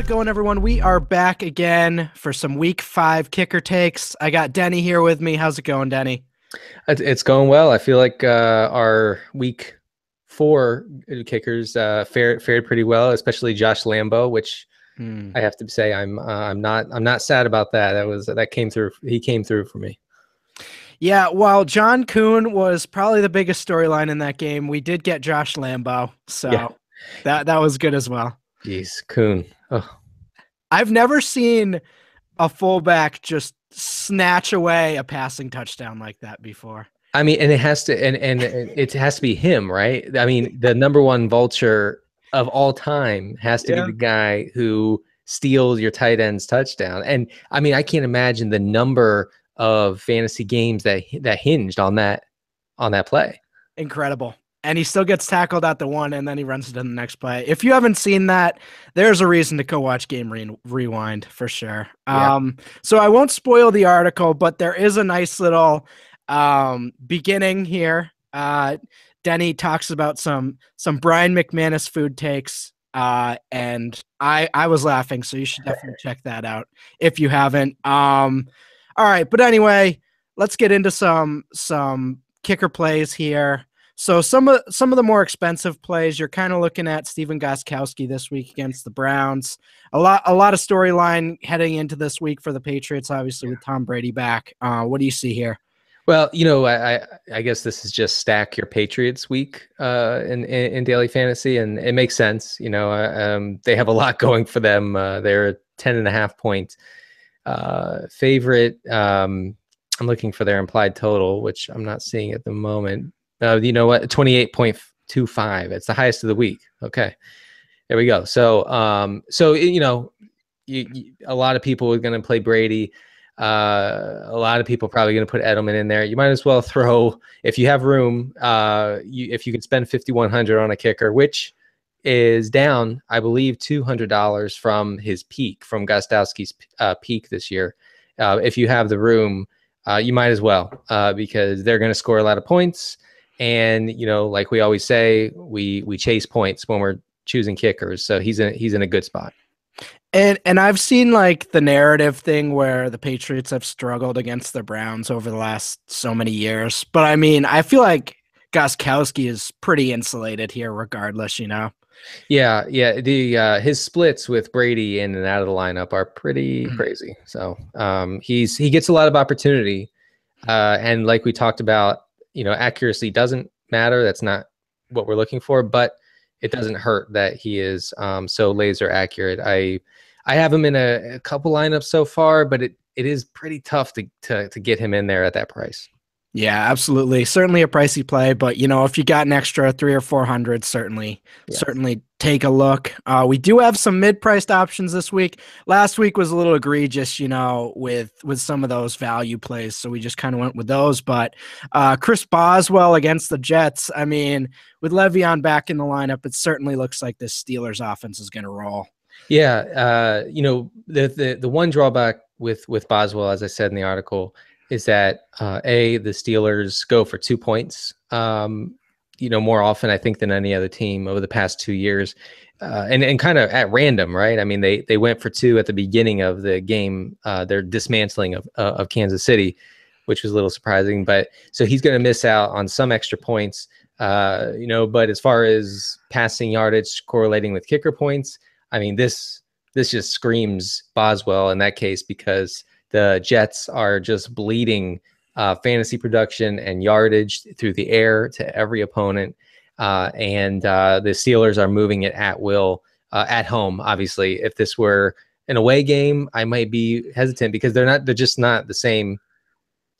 going, everyone? We are back again for some week 5 kicker takes. I got Denny here with me. How's it going, Denny? It's going well. I feel like our week 4 kickers fared pretty well, especially Josh Lambo, which I have to say I'm not sad about that. That came through. He came through for me. Yeah, while John Kuhn was probably the biggest storyline in that game, we did get Josh Lambo, Yeah. so that was good as well. Jeez, Kuhn. Oh, I've never seen a fullback just snatch away a passing touchdown like that before. I mean, and it has to be him, right? I mean, the number one vulture of all time has to be Yeah. the guy who steals your tight end's touchdown. And I mean, I can't imagine the number of fantasy games that hinged on that play. Incredible. And he still gets tackled at the one, and then he runs it in the next play. If you haven't seen that, there's a reason to go watch Game Rewind for sure. Yeah. So I won't spoil the article, but there is a nice little beginning here. Denny talks about some Brian McManus food takes, and I was laughing, so you should definitely check that out if you haven't. All right, but anyway, let's get into some kicker plays here. So some of the more expensive plays, you're kind of looking at Stephen Gostkowski this week against the Browns. A lot of storyline heading into this week for the Patriots, obviously with Tom Brady back. What do you see here? Well, I guess this is just stack your Patriots week in daily fantasy, and it makes sense. They have a lot going for them. They're a 10.5-point favorite. I'm looking for their implied total, which I'm not seeing at the moment. You know what? 28.25. It's the highest of the week. Okay, there we go. So, a lot of people are going to play Brady. A lot of people probably going to put Edelman in there. You might as well throw, if you have room, if you can spend $5,100 on a kicker, which is down, I believe, $200 from his peak, from Gostowski's peak this year. If you have the room, you might as well, because they're going to score a lot of points. And, like we always say, we chase points when we're choosing kickers. So he's in a good spot. And I've seen like the narrative thing where the Patriots have struggled against the Browns over the last so many years. But I mean, I feel like Gostkowski is pretty insulated here regardless, Yeah. His splits with Brady in and out of the lineup are pretty crazy. So he gets a lot of opportunity. And like we talked about, accuracy doesn't matter. That's not what we're looking for, but it doesn't hurt that he is so laser accurate. I have him in a couple lineups so far, but it is pretty tough to get him in there at that price. Yeah, absolutely. Certainly a pricey play, but if you got an extra 300 or 400, certainly take a look. We do have some mid-priced options this week. Last week was a little egregious, with some of those value plays, so we just kind of went with those. But Chris Boswell against the Jets, I mean, with Le'Veon back in the lineup, it certainly looks like this Steelers offense is going to roll. Yeah, the one drawback with Boswell, as I said in the article, is that the Steelers go for 2 points, more often I think than any other team over the past 2 years, and kind of at random, right? I mean, they went for 2 at the beginning of the game, their dismantling of Kansas City, which was a little surprising. But so he's going to miss out on some extra points, But as far as passing yardage correlating with kicker points, I mean, this just screams Boswell in that case, because the Jets are just bleeding fantasy production and yardage through the air to every opponent. And the Steelers are moving it at will at home. Obviously, if this were an away game, I might be hesitant because they're just not the same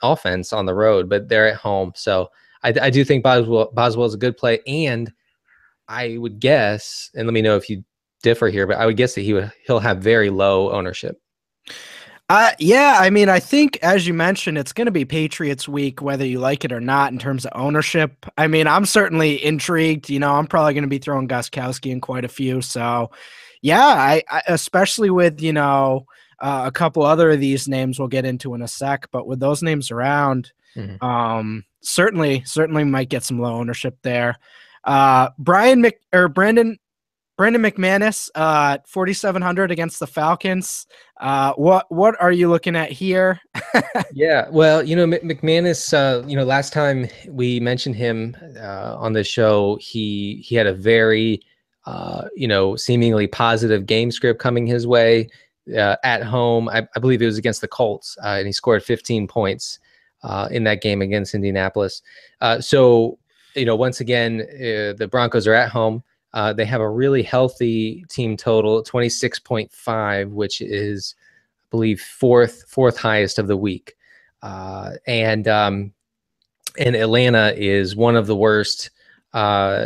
offense on the road, but they're at home. So I do think Boswell is a good play. And I would guess, and let me know if you differ here, but I would guess that he'll have very low ownership. Yeah, I mean, I think, as you mentioned, it's going to be Patriots week, whether you like it or not, in terms of ownership. I mean, I'm certainly intrigued. I'm probably going to be throwing Gostkowski in quite a few. So, yeah, I especially with, a couple other of these names we'll get into in a sec. But with those names around, certainly might get some low ownership there. Brandon Brandon McManus, 4,700 against the Falcons. What are you looking at here? Yeah, well, McManus. Last time we mentioned him on the show, he had a very, seemingly positive game script coming his way at home. I believe it was against the Colts, and he scored 15 points in that game against Indianapolis. Once again, the Broncos are at home. They have a really healthy team total, 26.5, which is, I believe, fourth highest of the week. And Atlanta is one of the worst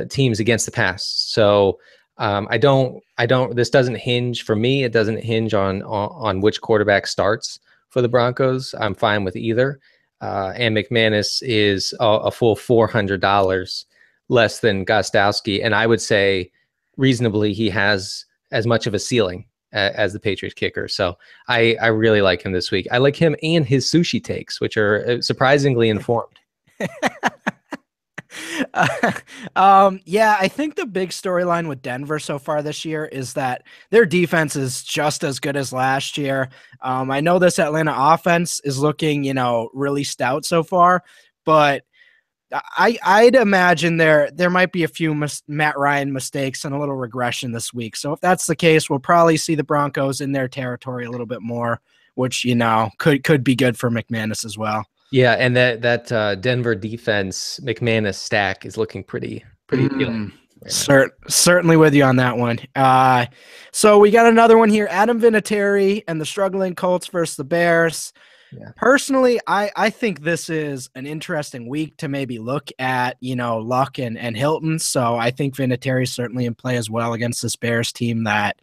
teams against the pass. So this doesn't hinge for me. It doesn't hinge on which quarterback starts for the Broncos. I'm fine with either. And McManus is a full $400 less than Gostowski. And I would say reasonably, he has as much of a ceiling as the Patriots kicker. So I really like him this week. I like him and his sushi takes, which are surprisingly informed. Yeah, I think the big storyline with Denver so far this year is that their defense is just as good as last year. I know this Atlanta offense is looking, really stout so far, but I'd imagine there might be a few Matt Ryan mistakes and a little regression this week. So if that's the case, we'll probably see the Broncos in their territory a little bit more, which could be good for McManus as well. Yeah, and that Denver defense McManus stack is looking pretty appealing. Certainly with you on that one. So we got another one here: Adam Vinatieri and the struggling Colts versus the Bears. Yeah. Personally, I think this is an interesting week to maybe look at, Luck and Hilton. So I think Vinatieri is certainly in play as well against this Bears team that,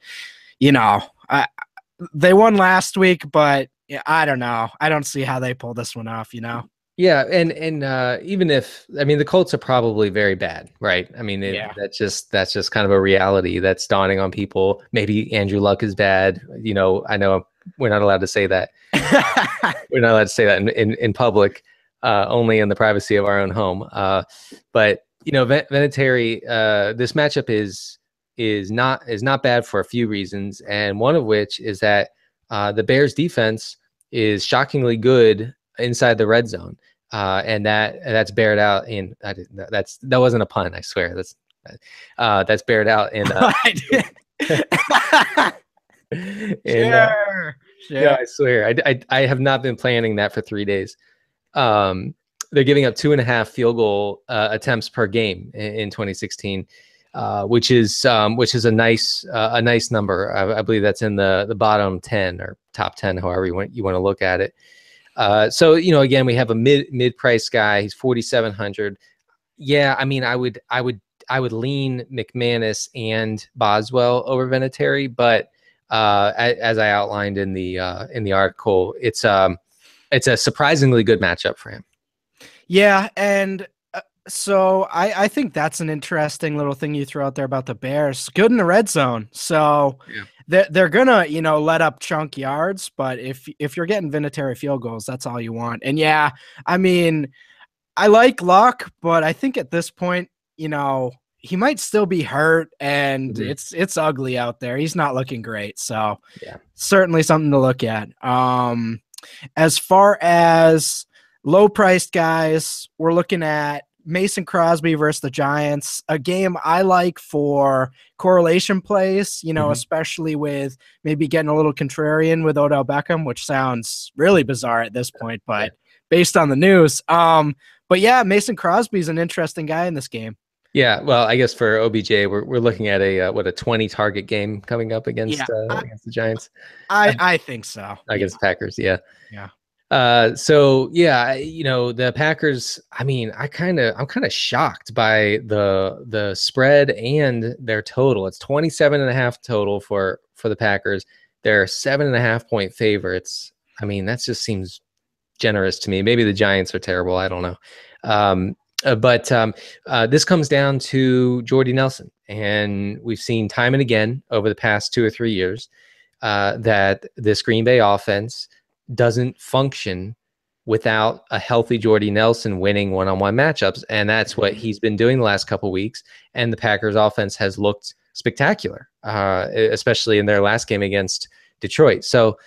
they won last week, but I don't know. I don't see how they pull this one off, Yeah, and even if the Colts are probably very bad, right? That's just kind of a reality that's dawning on people. Maybe Andrew Luck is bad. I know we're not allowed to say that. We're not allowed to say that in public, only in the privacy of our own home. But Vinatieri, this matchup is not bad for a few reasons, and one of which is that the Bears defense is shockingly good inside the red zone. And that's bared out in that wasn't a pun, I swear. That's bared out in Sure. Yeah, I swear. I have not been planning that for 3 days. They're giving up 2.5 field goal attempts per game in 2016, which is a nice number. I believe that's in the bottom 10 or top 10, however you want to look at it. So again, we have a mid price guy. He's 4,700. Yeah, I would lean McManus and Boswell over Vinatieri, but as I outlined in the article, it's a surprisingly good matchup for him. Yeah, and so I think that's an interesting little thing you throw out there about the Bears. Good in the red zone, so they're gonna let up chunk yards. But if you're getting Vinatieri field goals, that's all you want. And yeah, I like Luck, but I think at this point, he might still be hurt, and it's ugly out there. He's not looking great, so certainly something to look at. As far as low-priced guys, we're looking at Mason Crosby versus the Giants, a game I like for correlation plays, especially with maybe getting a little contrarian with Odell Beckham, which sounds really bizarre at this point, but based on the news. But yeah, Mason Crosby is an interesting guy in this game. Yeah, well, I guess for OBJ, we're looking at a 20 target game coming up against against the Giants. I think so. Against the Packers, yeah. So the Packers, I'm kind of shocked by the spread and their total. It's 27.5 total for the Packers. They're 7.5 point favorites. That just seems generous to me. Maybe the Giants are terrible. I don't know. But this comes down to Jordy Nelson, and we've seen time and again over the past 2 or 3 years that this Green Bay offense doesn't function without a healthy Jordy Nelson winning one-on-one matchups, and that's what he's been doing the last couple of weeks. And the Packers offense has looked spectacular, especially in their last game against Detroit. So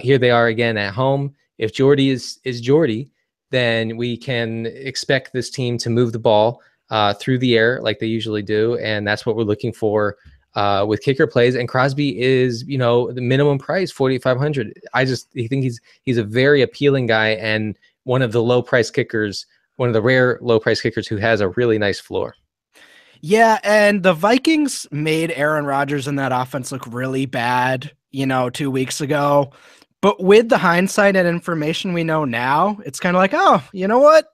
here they are again at home. If Jordy is Jordy, then we can expect this team to move the ball through the air like they usually do, and that's what we're looking for with kicker plays. And Crosby is, the minimum price, 4,500. I think he's a very appealing guy and one of the low price kickers, one of the rare low price kickers who has a really nice floor. Yeah, and the Vikings made Aaron Rodgers and that offense look really bad, 2 weeks ago. But with the hindsight and information we know now, it's kind of like, oh, you know what?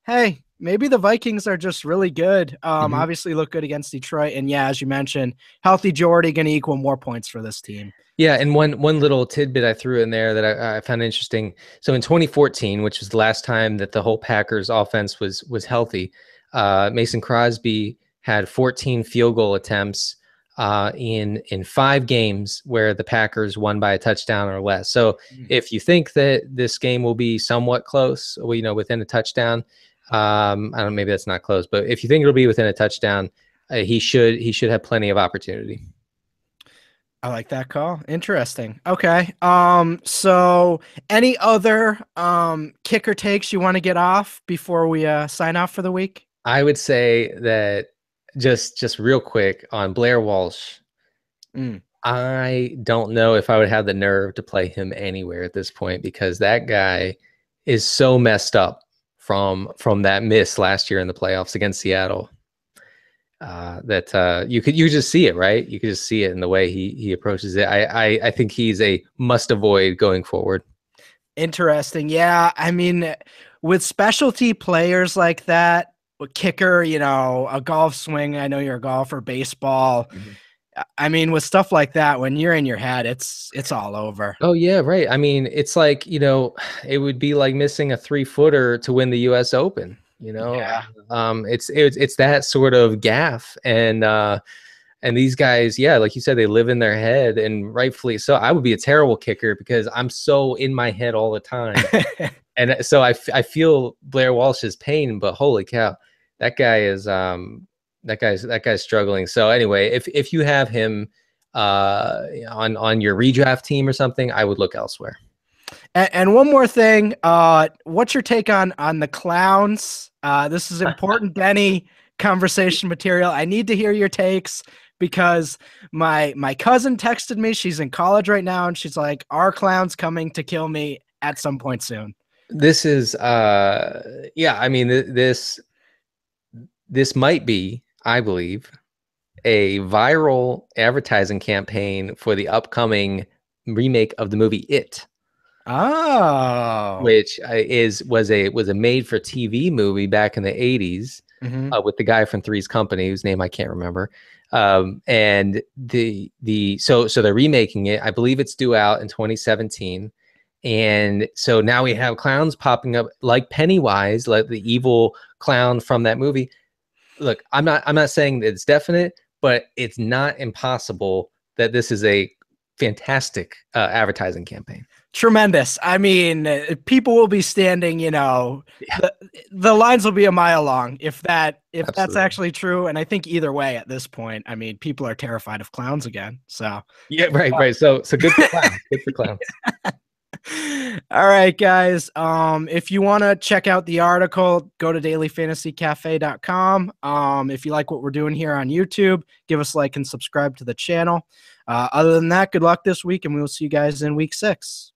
Hey, maybe the Vikings are just really good. Obviously look good against Detroit. And yeah, as you mentioned, healthy Jordy going to equal more points for this team. Yeah, and one little tidbit I threw in there that I found interesting. So in 2014, which was the last time that the whole Packers offense was healthy, Mason Crosby had 14 field goal attempts in 5 games where the Packers won by a touchdown or less. So if you think that this game will be somewhat close, within a touchdown, I don't know, maybe that's not close, but if you think it'll be within a touchdown, he should have plenty of opportunity. I like that call. Interesting. Okay. So any other kicker takes you want to get off before we sign off for the week? I would say that just real quick on Blair Walsh. I don't know if I would have the nerve to play him anywhere at this point, because that guy is so messed up from that miss last year in the playoffs against Seattle. That you could just see it, right? You could just see it in the way he approaches it. I think he's a must avoid going forward. Interesting. Yeah, I mean, with specialty players like that, a kicker, a golf swing. I know you're a golfer, baseball. I mean, with stuff like that, when you're in your head, it's all over. Oh yeah, right. I mean, it's like, it would be like missing a 3-footer to win the US Open, Yeah. It's that sort of gaff. And these guys, yeah, like you said, they live in their head, and rightfully so. I would be a terrible kicker because I'm so in my head all the time. And so I feel Blair Walsh's pain, but holy cow, that guy's struggling. So anyway, if you have him on your redraft team or something, I would look elsewhere. And one more thing, what's your take on the clowns? This is important, Denny, conversation material. I need to hear your takes because my cousin texted me. She's in college right now, and she's like, "Are clowns coming to kill me at some point soon?" This is yeah, I mean, this might be, I believe, a viral advertising campaign for the upcoming remake of the movie It. Oh, Which was a made for TV movie back in the 80s with the guy from Three's Company, whose name I can't remember. And so they're remaking it. I believe it's due out in 2017. And so now we have clowns popping up like Pennywise, like the evil clown from that movie. Look, I'm not saying that it's definite, but it's not impossible that this is a fantastic advertising campaign. Tremendous. I mean, people will be standing, the lines will be a mile long if that's actually true. And I think either way at this point, I mean, people are terrified of clowns again. So yeah, right. So good for clowns. Good for clowns. All right, guys. If you want to check out the article, go to dailyfantasycafe.com. If you like what we're doing here on YouTube, give us a like and subscribe to the channel. Other than that, good luck this week, and we will see you guys in week 6.